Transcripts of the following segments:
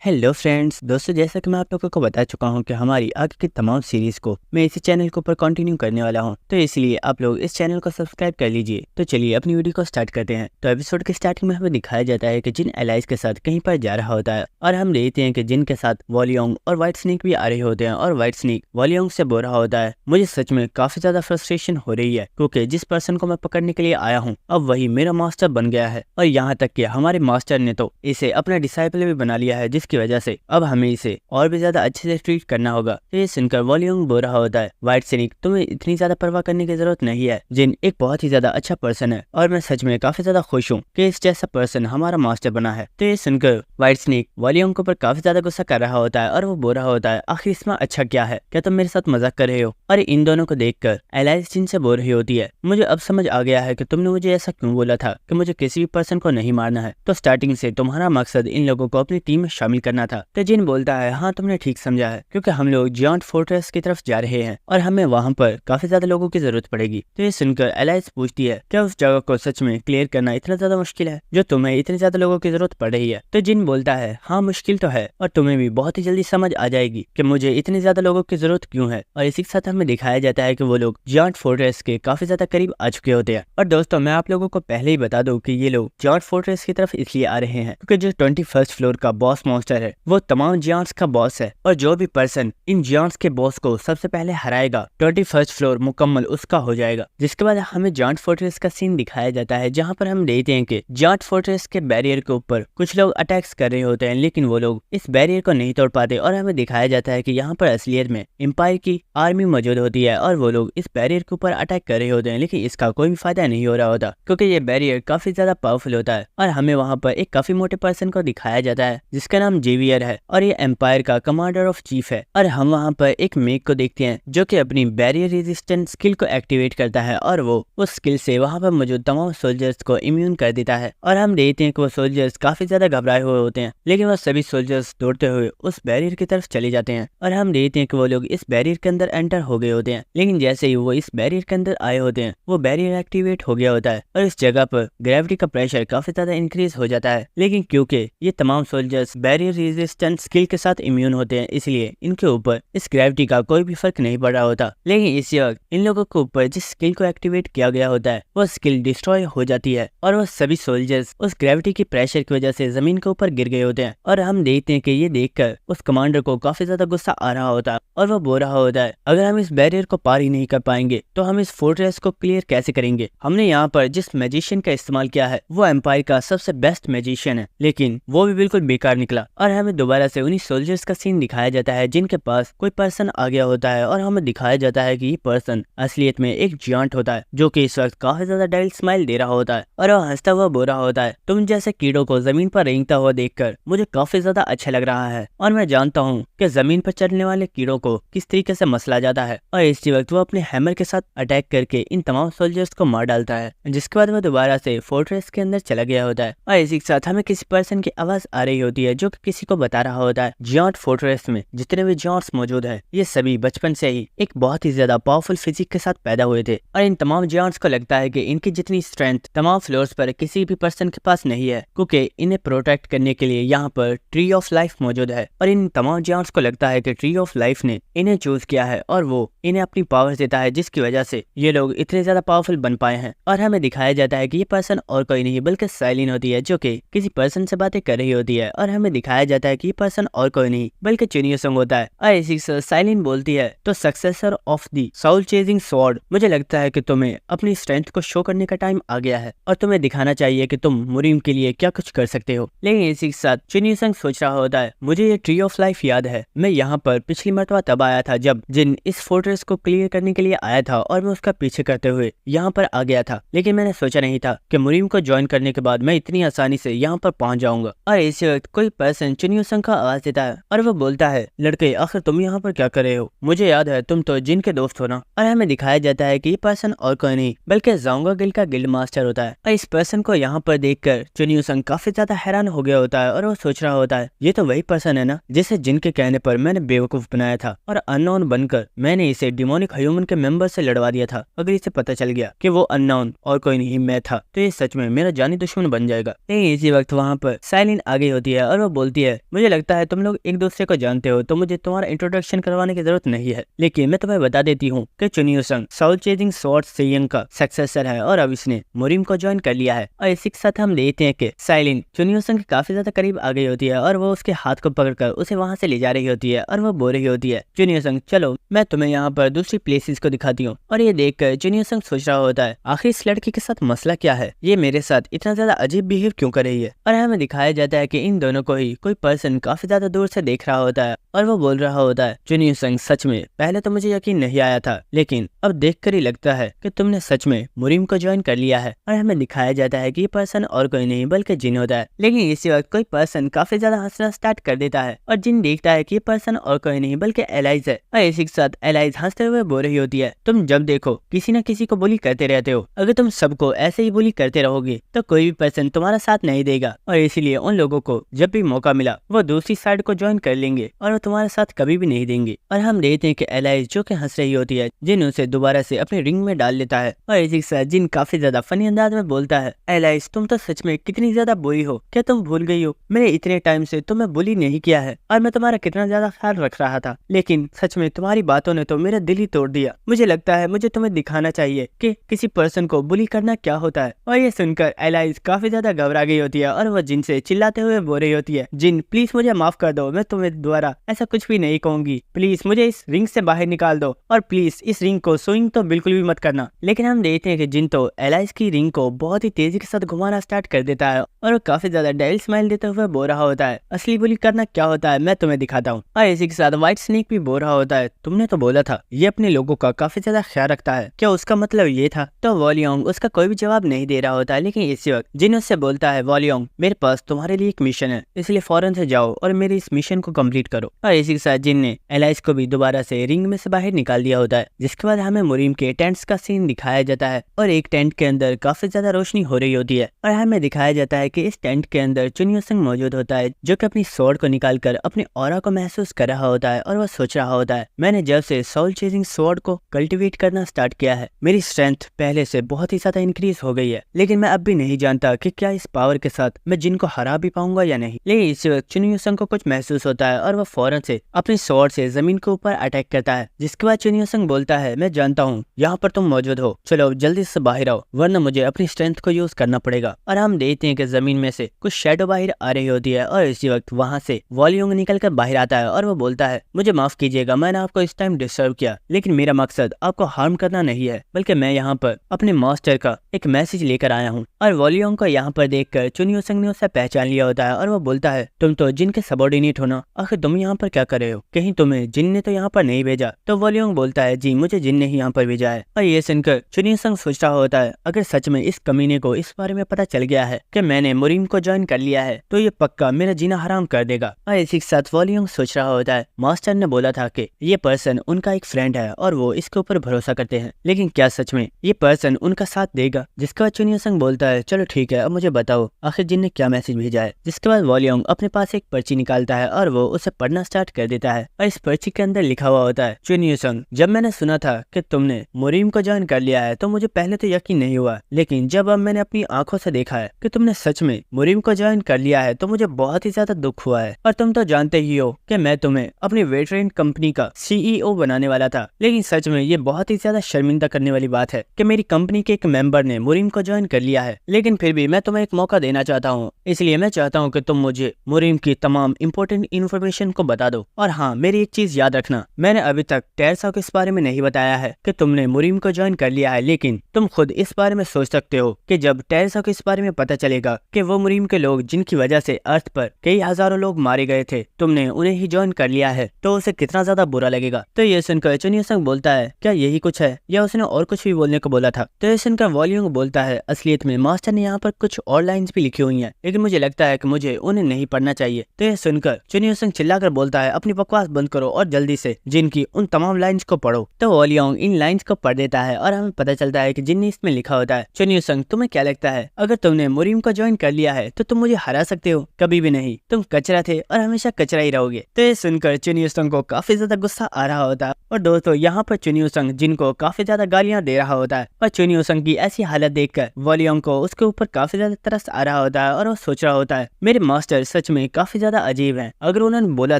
Hello friends दोस्तों, जैसा कि मैं आप लोगों को बता चुका हूं कि हमारी आगे की तमाम सीरीज को मैं इसी चैनल के ऊपर कंटिन्यू करने वाला हूं, तो इसलिए आप लोग इस चैनल को सब्सक्राइब कर लीजिए। तो चलिए अपनी वीडियो को स्टार्ट करते हैं। तो एपिसोड के स्टार्टिंग में हमें दिखाया जाता है कि जिन एलाइज के साथ कहीं पर जा रहा होता है और हम देखते हैं कि जिन के साथ वॉलियोंग और व्हाइट स्नेक भी आ रहे होते हैं और व्हाइट स्नेक वॉलियोंग से बोल रहा होता है, मुझे सच में काफी ज्यादा फ्रस्ट्रेशन हो रही है क्योंकि जिस पर्सन को मैं पकड़ने के लिए आया हूँ अब वही मेरा मास्टर बन गया है और यहाँ तक कि हमारे मास्टर ने तो इसे अपना डिसाइपल भी बना लिया है, जिसकी वजह से अब हमें इसे और भी ज्यादा अच्छे से ट्रीट करना होगा। तो ये सुनकर वॉलियोंग बोल रहा होता है, व्हाइट स्नेक तुम्हें इतनी ज्यादा परवाह करने की जरूरत नहीं है। जिन एक बहुत ही ज्यादा अच्छा पर्सन है और मैं सच में काफी ज्यादा खुश हूँ कि इस जैसा पर्सन हमारा मास्टर बना है। तो ये सुनकर व्हाइट स्नेक वॉलियोंग के ऊपर काफी ज्यादा गुस्सा कर रहा होता है और वो बोल रहा होता है, आखिर इसमें अच्छा क्या है, क्या तुम मेरे साथ मजाक कर रहे हो। और इन दोनों को देखकर एलाइस जिन से बोल रही होती है, मुझे अब समझ आ गया है कि तुमने मुझे ऐसा क्यों बोला था कि मुझे किसी भी पर्सन को नहीं मारना है। तो स्टार्टिंग से तुम्हारा मकसद इन लोगों को अपनी टीम में शामिल करना था। तो जिन बोलता है, हाँ तुमने ठीक समझा है, क्योंकि हम लोग जियांट फोर्ट्रेस की तरफ जा रहे हैं और हमें वहाँ पर काफी ज्यादा लोगों की जरूरत पड़ेगी। तो ये सुनकर एलाइस पूछती है, क्या उस जगह को सच में क्लियर करना इतना ज्यादा मुश्किल है जो तुम्हें इतनी ज्यादा लोगों की जरूरत पड़ रही है। तो जिन बोलता है, हाँ मुश्किल तो है और तुम्हें भी बहुत ही जल्दी समझ आ जाएगी कि मुझे इतनी ज्यादा लोगों की जरूरत क्यों है। और इसी के साथ हमें दिखाया जाता है कि वो लोग जियांट फोर्ट्रेस के काफी ज्यादा करीब आ चुके होते हैं। और दोस्तों मैं आप लोगों को पहले ही बता दूं कि ये लोग जियांट फोर्ट्रेस की तरफ इसलिए आ रहे हैं क्योंकि जो 21st फ्लोर का बॉस मॉन्स्टर है वो तमाम जियांट्स का बॉस है और जो भी पर्सन इन जियांट्स के बॉस को सबसे पहले हराएगा 21st फ्लोर मुकम्मल उसका हो जाएगा। जिसके बाद हमें जियांट फोर्ट्रेस का सीन दिखाया जाता है जहाँ पर हम देखते हैं कि जियांट फोर्ट्रेस के बैरियर के ऊपर कुछ लोग अटैक्स कर रहे होते हैं, लेकिन वो लोग इस बैरियर को नहीं तोड़ पाते और हमें दिखाया जाता है कि यहाँ पर असलियत में एम्पायर की आर्मी मौजूद होती है और वो लोग इस बैरियर के ऊपर अटैक कर रहे होते हैं, लेकिन इसका कोई भी फायदा नहीं हो रहा होता क्योंकि ये बैरियर काफी ज्यादा पावरफुल होता है। और हमें वहाँ पर एक काफी मोटे पर्सन को दिखाया जाता है जिसका नाम जेवियर है और ये एम्पायर का कमांडर ऑफ चीफ है। और हम वहाँ पर एक मेक को देखते हैं जो कि अपनी बैरियर रेजिस्टेंट स्किल को एक्टिवेट करता है और वो उस स्किल से वहाँ पर मौजूद तमाम सोल्जर्स को इम्यून कर देता है। और हम देखते हैं कि वो सोल्जर्स काफी ज्यादा घबराए हुए होते हैं, लेकिन वो सभी सोल्जर्स दौड़ते हुए उस बैरियर की तरफ चले जाते हैं। और हम देखते हैं कि वो लोग इस बैरियर के अंदर एंटर हो गए होते हैं, लेकिन जैसे ही वो इस बैरियर के अंदर आए होते हैं वो बैरियर एक्टिवेट हो गया होता है और इस जगह पर ग्रेविटी का प्रेशर काफी ज्यादा इंक्रीज हो जाता है। लेकिन क्योंकि ये तमाम सोल्जर्स बैरियर रेजिस्टेंट स्किल के साथ इम्यून होते हैं इसलिए इनके ऊपर इस ग्रेविटी का कोई भी फर्क नहीं पड़ रहा होता। लेकिन इसी वक्त इन लोगों के ऊपर जिस स्किल को एक्टिवेट किया गया होता है वो स्किल डिस्ट्रॉय हो जाती है और वो सभी सोल्जर्स उस ग्रेविटी की प्रेशर की वजह से जमीन के ऊपर गिर गए होते हैं। और हम देखते हैं कि ये देखकर उस कमांडर को काफी ज्यादा गुस्सा आ रहा होता है और वो बोल रहा होता है, अगर हम इस बैरियर को पार ही नहीं कर पाएंगे तो हम इस फोर्ट्रेस को क्लियर कैसे करेंगे। हमने यहाँ पर जिस मैजिशियन का इस्तेमाल किया है वो एम्पायर का सबसे बेस्ट मैजिशियन है, लेकिन वो भी बिल्कुल बेकार निकला। और हमें दोबारा से उन्हीं सोल्जर्स का सीन दिखाया जाता है जिनके पास कोई पर्सन आ गया होता है और हमें दिखाया जाता है कि ये पर्सन असलियत में एक जियांट होता है जो कि इस वक्त काफी ज्यादा डाइल स्माइल दे रहा होता है और वो हंसता हुआ बोल रहा होता है, तुम जैसे कीड़ों को जमीन पर रेंगता हुआ देखकर मुझे काफी ज्यादा अच्छा लग रहा है और मैं जानता हूँ कि जमीन पर चलने वाले कीड़ों को किस तरीके से मसला जाता है। और इसी वक्त वो अपने हैमर के साथ अटैक करके इन तमाम सोल्जर्स को मार डालता है, जिसके बाद वो दोबारा से फोर्ट्रेस के अंदर चला गया होता है। और इसी के साथ हमें किसी पर्सन की आवाज आ रही होती है जो कि किसी को बता रहा होता है, जियांट फोर्ट्रेस में जितने भी जियांट्स मौजूद है ये सभी बचपन से ही एक बहुत ही ज्यादा पावरफुल फिजिक के साथ पैदा हुए थे और इन तमाम जियांट्स को लगता है कि इनकी जितनी स्ट्रेंथ तमाम फ्लोर्स पर किसी भी पर्सन के पास नहीं है, क्योंकि इन्हें प्रोटेक्ट करने के लिए यहाँ पर ट्री ऑफ लाइफ मौजूद है। और इन तमाम जियांट्स को लगता है कि ट्री ऑफ लाइफ ने इन्हें चूज किया है और वो इन्हें अपनी पावर देता है, जिसकी वजह से ये लोग इतने ज्यादा पावरफुल बन पाए हैं। और हमें दिखाया जाता है कि ये पर्सन और कोई नहीं बल्कि साइलिन होती है जो कि किसी पर्सन से बातें कर रही होती है। और हमें दिखाया जाता है कि ये पर्सन और कोई नहीं बल्कि चुनियोसंग होता है। और इसी से साइलिन बोलती है, तो successor of the Saul chasing sword, मुझे लगता है कि तुम्हें अपनी स्ट्रेंथ को शो करने का टाइम आ गया है और तुम्हें दिखाना चाहिए कि तुम मुरीम के लिए क्या कुछ कर सकते हो। लेकिन इसी के साथ चुनियोसंग सोच रहा होता है, मुझे ये ट्री ऑफ लाइफ याद है, मैं यहाँ पर पिछली मरतबा तब आया था जब जिन इस फोर्ट्रेस को क्लियर करने के लिए आया था और मैं उसका पीछे करते हुए यहाँ पर आ गया था, लेकिन मैंने सोचा नहीं था कि मुरीम को ज्वाइन करने के बाद मैं इतनी आसानी से यहाँ पर पहुंच जाऊंगा। और इसी वक्त कोई पर्सन चुनियोसंग का आवाज देता है और वो बोलता है, लड़के आखिर तुम यहाँ पर क्या कर रहे हो, मुझे याद है तुम तो जिन के दोस्त हो ना। और हमें दिखाया जाता है कि ये पर्सन और कोई नहीं बल्कि ज़ोंगा गिल्ड का गिल्ड मास्टर होता है। और इस पर्सन को यहाँ पर देखकर चुनियोसंग काफी ज्यादा हैरान हो गया होता है और वो सोच रहा होता है, ये तो वही पर्सन है ना जिसे जिनके कहने पर मैंने बेवकूफ बनाया था और अननोन बनकर मैंने इसे डिमोनिक ह्यूमन के मेंबर से लड़वा दिया था। अगर इसे पता चल गया कि वो अननोन और कोई नहीं मैं था तो ये सच में मेरा जानी दुश्मन बन जाएगा। लेकिन इसी वक्त वहाँ पर साइलिन आ गई होती है और वो बोलती बोलती है, मुझे लगता है तुम लोग एक दूसरे को जानते हो, तो मुझे तुम्हारा इंट्रोडक्शन करवाने की जरूरत नहीं है, लेकिन मैं तुम्हें बता देती हूँ कि चुनियो संग सोल चेजिंग स्वॉर्ड सेयंग का सक्सेसर है और अब इसने मोरिम को ज्वाइन कर लिया है। और इसी के साथ हम देखते हैं कि साइलिन चुनियो संग के काफी ज्यादा करीब आ गई होती है और वो उसके हाथ को पकड़कर उसे वहाँ से ले जा रही होती है और वो बोल रही होती है, चुनियो संग चलो मैं तुम्हें यहाँ पर दूसरी प्लेसेस को दिखाती हूँ। और ये देखकर चुनियो संग सोच रहा होता है, आखिर इस लड़की के साथ मसला क्या है, ये मेरे साथ इतना ज्यादा अजीब बिहेव क्यों कर रही है। और हमें दिखाया जाता है कि इन दोनों को ही कोई पर्सन काफी ज्यादा दूर से देख रहा होता है और वो बोल रहा होता है, चुनियो संग सच में पहले तो मुझे यकीन नहीं आया था, लेकिन अब देखकर ही लगता है कि तुमने सच में मुरिम को ज्वाइन कर लिया है। और हमें दिखाया जाता है कि ये पर्सन और कोई नहीं बल्कि जिन होता है। लेकिन इसी वक्त कोई पर्सन काफी ज्यादा हंसना स्टार्ट कर देता है और जिन देखता है कि ये पर्सन और कोई नहीं बल्कि एलाइज है। और इसी के साथ एलाइज हंसते हुए बोल रही होती है, तुम जब देखो किसी न किसी को बुली करते रहते हो, अगर तुम सबको ऐसे ही बुली करते रहोगे तो कोई भी पर्सन तुम्हारा साथ नहीं देगा और इसीलिए उन लोगों को जब भी मौका मिला वो दूसरी साइड को ज्वाइन कर लेंगे और वो तुम्हारे साथ कभी भी नहीं देंगे। और हम देखते हैं कि एलाइज जो कि हंस रही होती है, जिन उसे दोबारा से अपने रिंग में डाल लेता है। और इसी के साथ जिन काफी ज्यादा फनी अंदाज में बोलता है, एलाइज तुम तो सच में कितनी ज्यादा बुरी हो, क्या तुम भूल गई हो मैंने इतने टाइम से तुम्हें बुली नहीं किया है और मैं तुम्हारा कितना ज्यादा ख्याल रख रहा था, लेकिन सच में तुम्हारी बातों ने तो मेरा दिल ही तोड़ दिया। मुझे लगता है मुझे तुम्हें दिखाना चाहिए कि किसी पर्सन को बुली करना क्या होता है। और ये सुनकर एलाइज काफी ज्यादा घबरा गई होती है और वो जिन से चिल्लाते हुए बोल रही होती है, जिन प्लीज मुझे माफ कर दो, मैं तुम्हें दोबारा ऐसा कुछ भी नहीं कहूंगी, प्लीज मुझे इस रिंग से बाहर निकाल दो और प्लीज इस रिंग को स्विंग तो बिल्कुल भी मत करना। लेकिन हम देखते हैं कि जिन तो एलाइज की रिंग को बहुत ही तेजी के साथ घुमाना स्टार्ट कर देता है और वो काफी ज्यादा डेल स्माइल देते हुए बोल रहा होता है, असली बुली करना क्या होता है मैं तुम्हें दिखाता हूँ। और इसी के साथ व्हाइट स्नेक भी बोल रहा होता है, तुमने तो बोला था ये अपने लोगों का काफी ज्यादा ख्याल रखता है, क्या उसका मतलब ये था? तो वॉलियोंग उसका कोई भी जवाब नहीं दे रहा होता है। लेकिन इसी वक्त जिन उससे बोलता है, वॉलियोंग मेरे पास तुम्हारे लिए एक मिशन है, इसलिए फौरन से जाओ और मेरे इस मिशन को कंप्लीट करो। और इसी के साथ जिन ने एलाइज को भी दोबारा से रिंग में से बाहर निकाल दिया होता है, जिसके बाद हमें मुरीम के टेंट्स का सीन दिखाया जाता है और एक टेंट के अंदर काफी ज्यादा रोशनी हो रही होती है और हमें दिखाया जाता है कि इस टेंट के अंदर चुनियो संग मौजूद होता है, जो कि अपनी स्वॉर्ड को निकालकर अपने ऑरा को महसूस कर रहा होता है और वह सोच रहा होता है, मैंने जब से सोल चेजिंग स्वॉर्ड को कल्टीवेट करना स्टार्ट किया है मेरी स्ट्रेंथ पहले से बहुत ही ज्यादा इंक्रीज हो गई है, लेकिन मैं अब भी नहीं जानता कि क्या इस पावर के साथ मैं जिनको हरा भी पाऊंगा या नहीं। लेकिन इस वक्त चुनियो संग को कुछ महसूस होता है और वह फौरन से अपनी स्वॉर्ड से जमीन के ऊपर अटैक करता है, जिसके बाद चुनियो संग बोलता है, मैं जानता हूँ यहाँ पर तुम मौजूद हो, चलो जल्दी से बाहर आओ वरना मुझे अपनी स्ट्रेंथ को यूज करना पड़ेगा। और हम देखते हैं कि जमीन में से कुछ शैडो बाहर आ रही होती है और इसी वक्त वहाँ से वॉलियोंग निकल कर बाहर आता है और वो बोलता है, मुझे माफ कीजिएगा मैंने आपको इस टाइम डिस्टर्ब किया, लेकिन मेरा मकसद आपको हार्म करना नहीं है, बल्कि मैं यहाँ पर अपने मास्टर का एक मैसेज लेकर आया हूँ। और वॉलियोंग को यहाँ पर देखकर चुनियो संग ने उसे पहचान लिया होता है और वो बोलता है, तुम तो जिन के सबॉर्डिनेट हो ना, आखिर तुम यहाँ पर क्या कर रहे हो, कहीं तुम्हें जिन ने तो यहाँ पर नहीं भेजा? तो वॉलियोंग बोलता है, जी मुझे जिन ने ही यहाँ पर भेजा है। और ये सुनकर चुनियो संग सोच रहा होता है, अगर सच में इस कमीने को इस बारे में पता चल गया है कि मैंने मुरीम को ज्वाइन कर लिया है तो ये पक्का मेरा जीना हराम कर देगा। और इसी के साथ वॉलियोंग सोच रहा होता है, मास्टर ने बोला था कि ये पर्सन उनका एक फ्रेंड है और वो इसके ऊपर भरोसा करते हैं, लेकिन क्या सच में ये पर्सन उनका साथ देगा? जिसके बाद चुनियो संग बोलता है, चलो ठीक है अब मुझे बताओ आखिर जिन ने क्या मैसेज भेजा है। जिसके बाद वॉलियोंग अपने पास एक पर्ची निकालता है और वो उसे पढ़ना स्टार्ट कर देता है और इस पर्ची के अंदर लिखा हुआ होता है, चुनियो संग जब मैंने सुना था कि तुमने मुरीम को ज्वाइन कर लिया है तो मुझे पहले तो यकीन नहीं हुआ, लेकिन जब अब मैंने अपनी आंखों से देखा है कि तुमने सच में मुरीम को ज्वाइन कर लिया है तो मुझे बहुत ही ज्यादा दुख हुआ है। और तुम तो जानते ही हो कि मैं तुम्हें अपनी वेटरेन कंपनी का CEO बनाने वाला था, लेकिन सच में ये बहुत ही ज्यादा शर्मिंदा करने वाली बात है कि मेरी कंपनी के एक मेंबर ने मुरीम को ज्वाइन कर लिया है। लेकिन फिर भी मैं तुम्हें एक मौका देना चाहता हूँ, इसलिए मैं चाहता हूँ कि तुम मुझे मुरीम की तमाम इम्पोर्टेंट इन्फॉर्मेशन को बता दो। और हाँ, मेरी एक चीज याद रखना, मैंने अभी तक टेरसा को इस बारे में नहीं बताया है कि तुमने मुरीम को ज्वाइन कर लिया है, लेकिन तुम खुद इस बारे में सोच सकते हो कि जब टेरसा को इस बारे में पता चलेगा कि वो मुरीम के लोग जिनकी वजह से अर्थ पर कई हजारों लोग मारे गए थे, तुमने उन्हें ही ज्वाइन कर लिया है, तो उसे कितना ज्यादा बुरा लगेगा। तो ये सुनकर चुनियो संग बोलता है, क्या यही कुछ है या उसने और कुछ भी बोलने को बोला था? तो ये सुनकर वॉलियोंग बोलता है, असलियत में मास्टर ने यहाँ पर कुछ और लाइन्स भी लिखी हुई हैं, लेकिन मुझे लगता है कि मुझे उन्हें नहीं पढ़ना चाहिए। तो ये सुनकर चुनियो संग चिल्लाकर बोलता है, अपनी बकवास बंद करो और जल्दी से जिनकी उन तमाम लाइन्स को पढ़ो। तो वॉलियोंग इन लाइन्स को पढ़ देता है और हमें पता चलता है कि जिन ने इसमें लिखा होता है, चुनियो संग तुम्हें क्या लगता है अगर तुमने मुरीम को ज्वाइन कर लिया है तो तुम मुझे हरा सकते हो? कभी भी नहीं, तुम कचरा थे और हमेशा कचरा ही रहोगे। तो ये सुनकर चुनियो संग को काफी ज्यादा गुस्सा आ रहा होता है और दोस्तों यहाँ पर चुनियो संग जिनको काफी ज्यादा गालियां दे रहा होता है और चुनियो संग की ऐसी हालत देखकर वॉलियोंग को उसके ऊपर काफी ज्यादा तरस आ रहा होता है और वो सोच रहा होता है मेरे मास्टर सच में काफी ज्यादा अजीब हैं। अगर उन्होंने बोला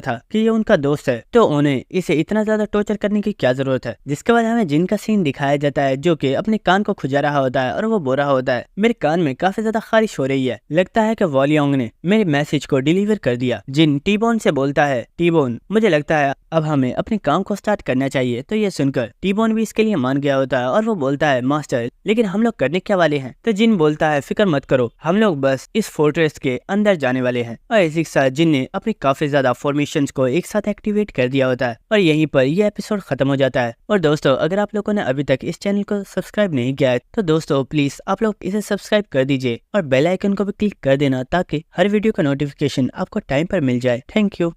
था कि ये उनका दोस्त है तो उन्हें इसे इतना ज्यादा टॉर्चर करने की क्या जरूरत है। जिसके बाद हमें जिन का सीन दिखाया जाता है जो कि अपने कान को खुजा रहा होता है और वो बोल रहा होता है मेरे कान में काफी ज्यादा खारिश हो रही है, लगता है कि वॉलियोंग ने मेरे मैसेज को डिलीवर कर दिया। जिन टीबोन से बोलता है टीबोन मुझे लगता है अब हमें अपने काम को स्टार्ट करना चाहिए। तो ये सुनकर टीबोन भी इसके लिए मान गया होता है और वो बोलता है मास्टर लेकिन हम लोग करने क्या वाले हैं? तो जिन बोलता है फिक्र मत करो, हम लोग बस इस फोर्ट्रेस के अंदर जाने वाले हैं। और इसी के साथ जिन ने अपनी काफी ज्यादा फॉर्मेशंस को एक साथ एक्टिवेट कर दिया होता है और यहीं पर यह एपिसोड खत्म हो जाता है। और दोस्तों अगर आप लोगों ने अभी तक इस चैनल को सब्सक्राइब नहीं किया है तो दोस्तों प्लीज आप लोग इसे सब्सक्राइब कर दीजिए और बेल आइकन को भी क्लिक कर देना ताकि हर वीडियो का नोटिफिकेशन आपको टाइम पर मिल जाए। Thank you.